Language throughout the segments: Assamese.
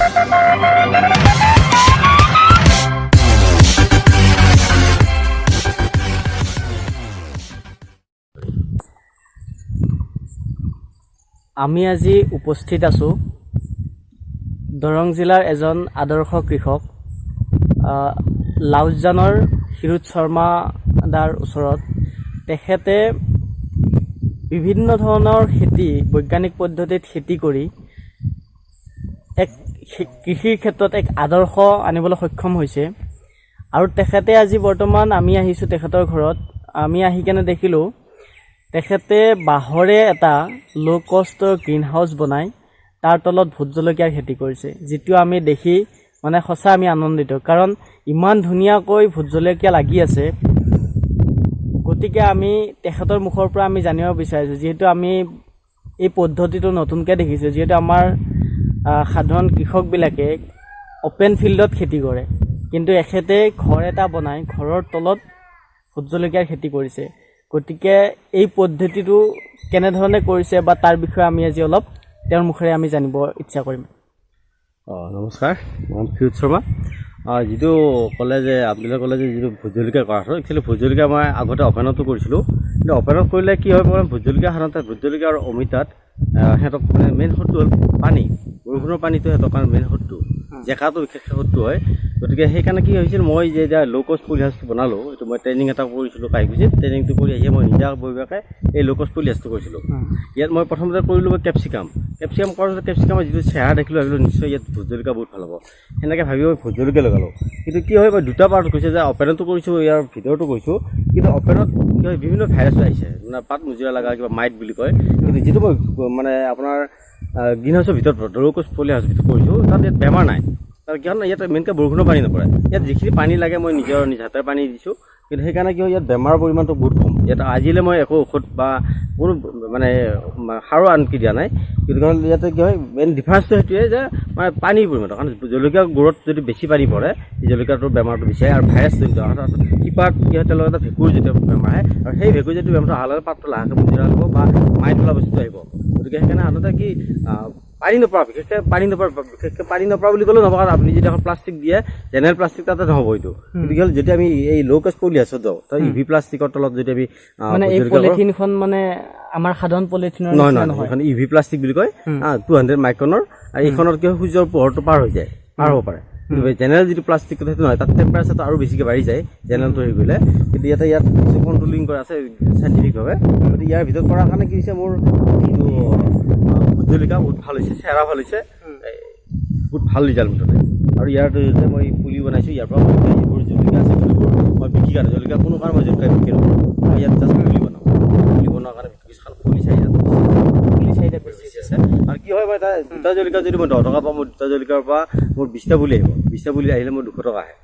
আমি আজি উপস্থিত আছোঁ দৰং জিলাৰ এজন আদৰ্শ কৃষক লাউজানৰ হিৰুত শৰ্মা দাৰ ওচৰত। তেখেতে বিভিন্ন ধৰণৰ খেতি বৈজ্ঞানিক পদ্ধতিত খেতি কৰি এক কৃষিৰ ক্ষেত্ৰত এক আদৰ্শ আনিবলৈ সক্ষম হৈছে। আৰু তেখেতে আজি বৰ্তমান আমি আহিছোঁ তেখেতৰ ঘৰত। আমি আহি কেনে দেখিলোঁ তেখেতে বাঁহৰে এটা ল' কষ্টৰ গ্ৰীণ হাউচ বনাই তাৰ তলত ভোট জলকীয়াৰ খেতি কৰিছে, যিটো আমি দেখি মানে সঁচা আমি আনন্দিত, কাৰণ ইমান ধুনীয়াকৈ ভোট জলকীয়া লাগি আছে। গতিকে আমি তেখেতৰ মুখৰ পৰা আমি জানিব বিচাৰিছোঁ, যিহেতু আমি এই পদ্ধতিটো নতুনকৈ দেখিছোঁ, যিহেতু আমাৰ সাধাৰণ কৃষকবিলাকে অ'পেন ফিল্ডত খেতি কৰে, কিন্তু এখেতে ঘৰ এটা বনাই ঘৰৰ তলত ভোট জলকীয়াৰ খেতি কৰিছে। গতিকে এই পদ্ধতিটো কেনেধৰণে কৰিছে বা তাৰ বিষয়ে আমি আজি অলপ তেওঁৰ মুখেৰে আমি জানিব ইচ্ছা কৰিম। নমস্কাৰ, মই হিৰুত শৰ্মা। যিটো ক'লে যে আপোনালোকে ক'লে যে যিটো ভোট জলকীয়া কৰা হয়, একচুৱেলি ভোট জলকীয়া মই আগতে অ'পেনতো কৰিছিলোঁ। কিন্তু অ'পেনত কৰিলে কি হয়, ভোট জলকীয়া সাধাৰণতে ভোট জলকীয়া আৰু অমিতাত সিহঁতক মানে মেইন শত্ৰু হ'ল পানী, বৰষুণৰ পানীটো সিহঁতৰ কাৰণে মেইন শত্ৰু, জেকাটো বিশেষকৈ শত্ৰু হয়। গতিকে সেইকাৰণে কি হৈছিল, মই যে এতিয়া ল' কষ্ট পলি হাউচটো বনালোঁ, এইটো মই ট্ৰেইনিং এটা কৰিছিলোঁ কাইকুছিত। ট্ৰেইনিংটো কৰি আহিয়ে মই নিজাববীয়াকৈ এই ল' কষ্ট পলি হাউচটো কৰিছিলোঁ। ইয়াত মই প্ৰথমতে কৰিলোঁ মই কেপচিকাম কৰাৰ পিছত কেপচিকামৰ যিটো চেহেৰা দেখিলোঁ, ভাবিলোঁ নিশ্চয় ইয়াত ভোট জলকীয়া বহুত ভাল হ'ব। সেনেকৈ ভাবি মই ভোট জলকীয়া লগালোঁ। কিন্তু কি হয়, মই দুটা পাৰ্ট কৈছে যে অ'পেনতো কৰিছোঁ, ইয়াৰ ভিতৰতো কৰিছোঁ। কিন্তু অ'পেনত কি হয়, বিভিন্ন ভাইৰাছ আহিছে, মানে পাত মুজুৰা লগা কিবা মাইট বুলি কয়। কিন্তু যিটো মই মানে আপোনাৰ গ্ৰীণ হাউচৰ ভিতৰত ল' কষ্ট পলি হাউচৰ ভিতৰত কৰিছোঁ, তাত ইয়াত বেমাৰ নাই। তাৰ কিয় ইয়াত মেইনকৈ বৰষুণৰ পানী নপৰে। ইয়াত যিখিনি পানী লাগে মই নিজ হাতেৰে পানী দিছোঁ, কিন্তু সেইকাৰণে কি হয়, ইয়াত বেমাৰৰ পৰিমাণটো বহুত কম। ইয়াত আজিলৈ মই একো ঔষধ বা কোনো মানে সাৰো আনকি দিয়া নাই। কিন্তু ইয়াতে কি হয়, মেইন ডিফাৰেঞ্চটো সেইটোৱে যে মানে পানীৰ পৰিমাণটো, কাৰণ জলকীয়া গুড়ত যদি বেছি পানী পৰে, জলকীয়াটোৰ বেমাৰটো বেছি আহে। আৰু ভাইৰাছ জনিত কিপাত কি হয়, তেওঁলোকৰ এটা ভেঁকুৰ যেতিয়া বেমাৰ আহে, আৰু সেই ভেঁকুৰ যদি বেমাৰটো অহাৰ লগে পাতটো লাহেকৈ মুজুৰা ল'ব বা মাইট ওলোৱা বস্তুটো আহিব। গতিকে সেইকাৰণে সাধাৰণতে কি পানী নপৰা, বিশেষকৈ পানী নপৰা বুলি ক'লেও নহ'ব, কাৰণ আপুনি যদি এখন প্লাষ্টিক দিয়ে, জেনেৰেল প্লাষ্টিক তাতে নহ'ব এইটো। গতিকে যদি আমি এই ল' কষ্ট পলি হাউচত যাওঁ, তাৰ ইভি প্লাষ্টিকৰ তলত যদি আমি এই পলিথিনখন মানে আমাৰ সাধাৰণ পলিথিনৰ নহয়, এখন ইভি প্লাষ্টিক বুলি কয়, 200 মাইক্ৰনৰ। আৰু এইখনত কি হয়, সূৰ্যৰ পোহৰটো পাৰ হৈ যায়, পাৰ হ'ব পাৰে। কিন্তু জেনেৰেল যিটো প্লাষ্টিক সেইটো নহয়, তাত টেম্পাৰেচাৰটো আৰু বেছিকৈ বাঢ়ি যায় জেনেৰেলটো হেৰি কৰিলে। কিন্তু ইয়াত কিছু কণ্ট্ৰলিং কৰা আছে চাইণ্টিফিকভাৱে। গতিকে ইয়াৰ ভিতৰত কৰাৰ কাৰণে কি হৈছে, মোৰ যিটো ভোট জলকীয়া বহুত ভাল হৈছে, চেহেৰা ভাল হৈছে, বহুত ভাল ৰিজাল্ট মুঠতে। আৰু ইয়াৰ জৰিয়তে মই পুলি বনাইছোঁ। ইয়াৰ পৰা যিবোৰ জলকীয়া আছে পুলিবোৰ মই বিক্ৰী কাৰণে, জলকীয়া কোনো কাৰণে মই জলকীয়া বিক্ৰী নকৰোঁ। মই ইয়াত জাষ্ট পুলি বনাওঁ। পুলি বনোৱাৰ কাৰণে কিছুমান পুলি চাহিদা বেছি আছে। আৰু কি হয়, মই দুটা জলকীয়া যদি মই 10 টকা পাওঁ, মোৰ দুটা জলকীয়াৰ পৰা মোৰ 20টা পুলি আহিব। 20টা পুলি আহিলে মোৰ 200 টকা আহে।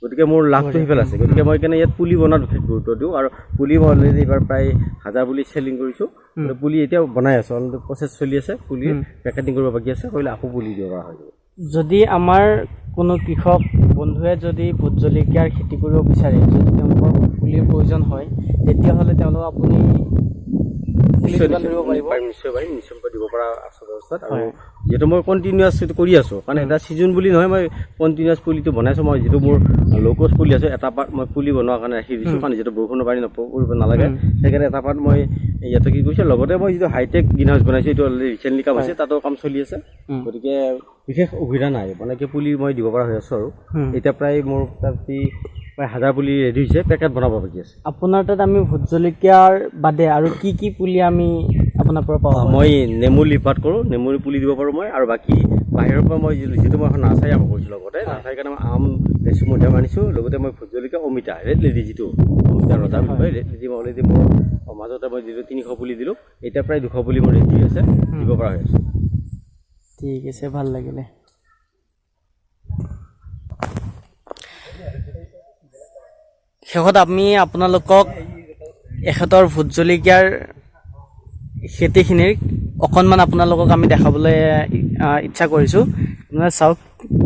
গতিকে মোৰ লাভটো সেইফালে আছে। গতিকে মই সেইকাৰণে ইয়াত পুলি বনোৱাত বিশেষ গুৰুত্ব দিওঁ। আৰু পুলি মই অলৰেডি এইবাৰ প্ৰায় 1000 পুলি চেলিং কৰিছোঁ। পুলি এতিয়াও বনাই আছোঁ, অলৰেডি প্ৰচেছ চলি আছে। পুলি পেকেটিং কৰিব বাকী আছে, কৰিলে আকৌ পুলি দিব পৰা হৈ যাব। যদি আমাৰ কোনো কৃষক বন্ধুৱে যদি ভোট জলকীয়াৰ খেতি কৰিব বিচাৰে, যদি তেওঁলোকৰ পুলিৰ প্ৰয়োজন হয়, তেতিয়াহ'লে তেওঁলোকক আপুনি নিশ্চয় দিব পৰা আছে ব্যৱস্থাত। আৰু যিহেতু মই কণ্টিনিউৱাছ সেইটো কৰি আছোঁ, কাৰণ এটা ছিজন বুলি নহয়, মই কণ্টিনিউৱাছ পুলিটো বনাইছোঁ। মই যিটো মোৰ ল' কষ্ট পুলি আছে, এটা পাৰ্ট মই পুলি বনোৱাৰ কাৰণে ৰাখি দিছোঁ, কাৰণ যিহেতু বৰষুণৰ পানী কৰিব নালাগে, সেইকাৰণে এটা পাৰ্ট মই ইয়াতে কি কৰিছোঁ। লগতে মই যিটো হাইটেক গ্ৰীণ হাউচ বনাইছোঁ, এইটো অলৰেডি ৰিচেণ্টলি কাম হৈছে, তাতো কাম চলি আছে। গতিকে বিশেষ অসুবিধা নাই, মানে কি পুলি মই দিব পৰা হৈ আছোঁ। আৰু এতিয়া প্ৰায় মোৰ তাত প্ৰায় 1000 পুলি ৰেডি হৈছে, পেকেট বনাব বাকী আছে। আপোনাৰ তাত আমি ভোট জলকীয়াৰ বাদে আৰু কি পুলি আমি আপোনাৰ পৰা পাওঁ? মই নেমু লিপাত কৰোঁ, নেমুৰ পুলি দিব পাৰোঁ মই। আৰু বাকী বাহিৰৰ পৰা মই যিটো মই এখন নাৰ্চাৰী আৰম্ভ কৰিছোঁ, লগতে নাৰ্চাৰীৰ কাৰণে মই আম, লেচু, মধিয়াম আনিছোঁ। লগতে মই ভোট জলকীয়া, অমিতা, ৰেড লেডি যিটো অমিতা ৰজা বুলি কয়, ৰেড লেডি মই অলৰেডি মোৰ মাজতে মই যিটো 300 পুলি দিলোঁ, এতিয়া প্ৰায় 200 পুলি মোৰ ৰেডি আছে, দিব পৰা হৈ আছে। ঠিক আছে, ভাল লাগিলে। শেষত আমি আপোনালোকক এখেতৰ ভোট জলকীয়াৰ খেতিখিনিৰ অকণমান আপোনালোকক আমি দেখাবলৈ ইচ্ছা কৰিছোঁ। আপোনালোকে চাওক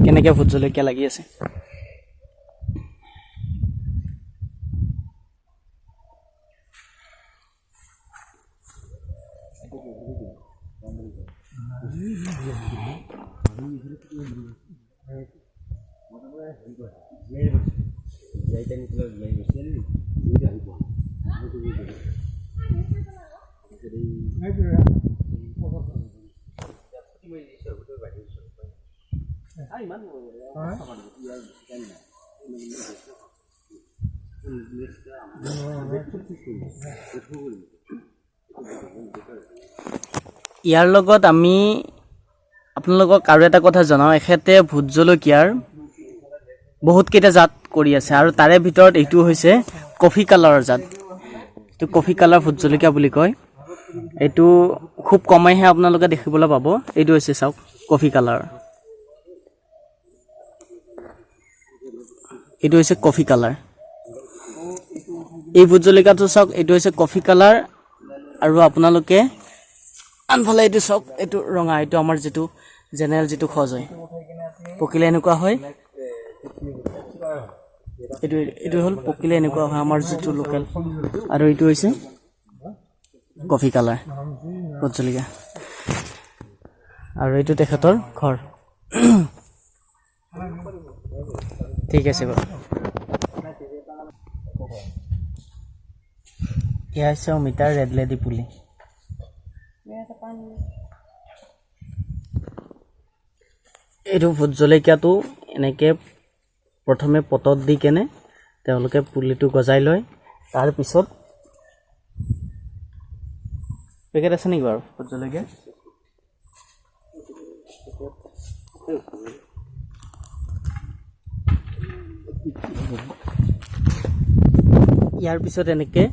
কেনেকৈ ভোট জলকীয়া লাগি আছে। ইয়াৰ লগত আমি আপোনালোকক আৰু এটা কথা জনাওঁ, এখেতে ভোট জলকীয়াৰ বহুতকেইটা জাত কৰি আছে আৰু তাৰে ভিতৰত এইটো হৈছে কফি কালাৰৰ জাত। এইটো কফি কালাৰ ভোট জলকীয়া বুলি কয়। এইটো খুব কমাইহে আপোনালোকে দেখিবলৈ পাব। এইটো হৈছে চাওক কফি কালাৰ, এইটো হৈছে কফি কালাৰ। এই ভোট জলকীয়াটো চাওক, এইটো হৈছে কফি কালাৰ আৰু আপোনালোকে আনফালে এইটো চাওক, এইটো ৰঙা, এইটো আমাৰ যিটো জেনেৰেল যিটো খজ হয়, পকিলে এনেকুৱা হয়। এইটো হ'ল পকিলে এনেকুৱা হয় আমাৰ যিটো লোকেল, আৰু এইটো হৈছে কফি কালাৰ ভোট জলকীয়া। আৰু এইটো তেখেতৰ ঘৰ। ঠিক আছে বাৰু। এয়া হৈছে অমিতাৰ ৰেড লেডি পুলি। এইটো ভোট জলকীয়াটো এনেকৈ প্ৰথমে পটত দি কেনে তেওঁলোকে পুলিটো গজাই লয়। তাৰপিছত পেকেট আছে নেকি বাৰু ভোট জলকীয়া? ইয়াৰ পিছত এনেকৈ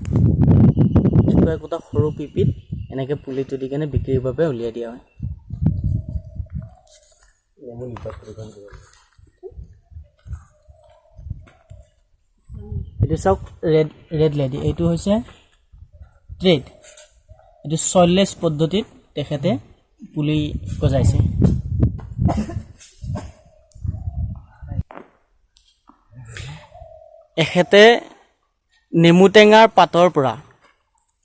একোটা সৰু পিপিত এনেকৈ পুলিটো দি কেনে বিক্ৰীৰ বাবে উলিয়াই দিয়া হয়। এইটো চাওক ৰেড লেডি, এইটো হৈছে ট্ৰেড। এইটো চইললেছ পদ্ধতিত তেখেতে পুলি গজাইছে। এখেতে নেমু টেঙাৰ পাতৰ পৰা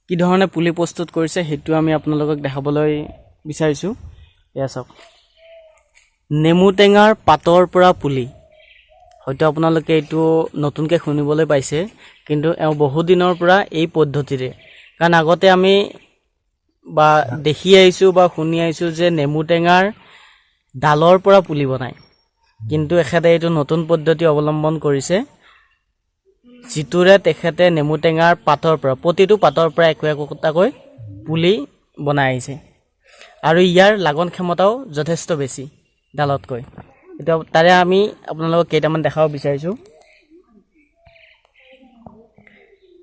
কি ধৰণে পুলি প্ৰস্তুত কৰিছে সেইটো আমি আপোনালোকক দেখাবলৈ বিচাৰিছোঁ। এয়া চাওক, নেমু টেঙাৰ পাতৰ পৰা পুলি। হয়তো আপোনালোকে এইটো নতুনকৈ শুনিবলৈ পাইছে, কিন্তু এওঁ বহু দিনৰ পৰা এই পদ্ধতিৰে, কাৰণ আগতে আমি বা দেখি আহিছোঁ বা শুনি আহিছোঁ যে নেমু টেঙাৰ ডালৰ পৰা পুলি বনায়, কিন্তু এখেতে এইটো নতুন পদ্ধতি অৱলম্বন কৰিছে, যিটোৰে তেখেতে নেমু টেঙাৰ পাতৰ পৰা, প্ৰতিটো পাতৰ পৰা একোটাকৈ পুলি বনাই আহিছে। আৰু ইয়াৰ লাগন ক্ষমতাও যথেষ্ট বেছি ডালতকৈ। এতিয়া তাৰে আমি আপোনালোকক কেইটামান দেখাব বিচাৰিছোঁ।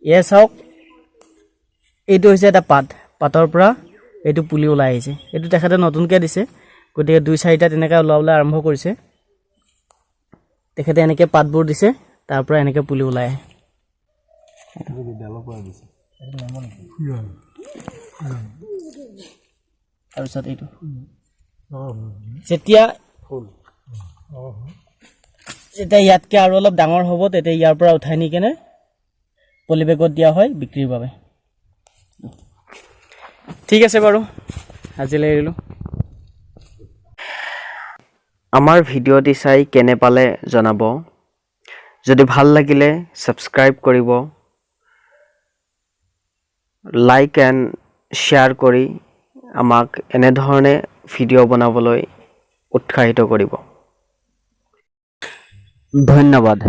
এয়া চাওক, এইটো হৈছে এটা পাতৰ পৰা এইটো পুলি ওলাই আহিছে। এইটো তেখেতে নতুনকৈ দিছে, গতিকে 2-4টা তেনেকৈ ওলাবলৈ আৰম্ভ কৰিছে। তেখেতে এনেকৈ পাতবোৰ দিছে, তাৰ পৰা এনেকৈ পুলি ওলাই আহে। তাৰপিছত এইটো যেতিয়া ইয়াতকৈ আৰু অলপ ডাঙৰ হ'ব, তেতিয়া ইয়াৰ পৰা উঠাই নি কেনে পলিবেগত দিয়া হয় বিক্ৰীৰ বাবে। ঠিক আছে বাৰু, আজিলৈ এৰিলোঁ। আমাৰ ভিডিঅ'টি চাই কেনে পালে জনাব। যদি ভাল লাগিলে ছাবস্ক্ৰাইব কৰিব, লাইক এণ্ড শ্বেয়াৰ কৰি আমাক এনেধৰণে ভিডিঅ' বনাবলৈ উৎসাহিত কৰিব। ধন্যবাদ।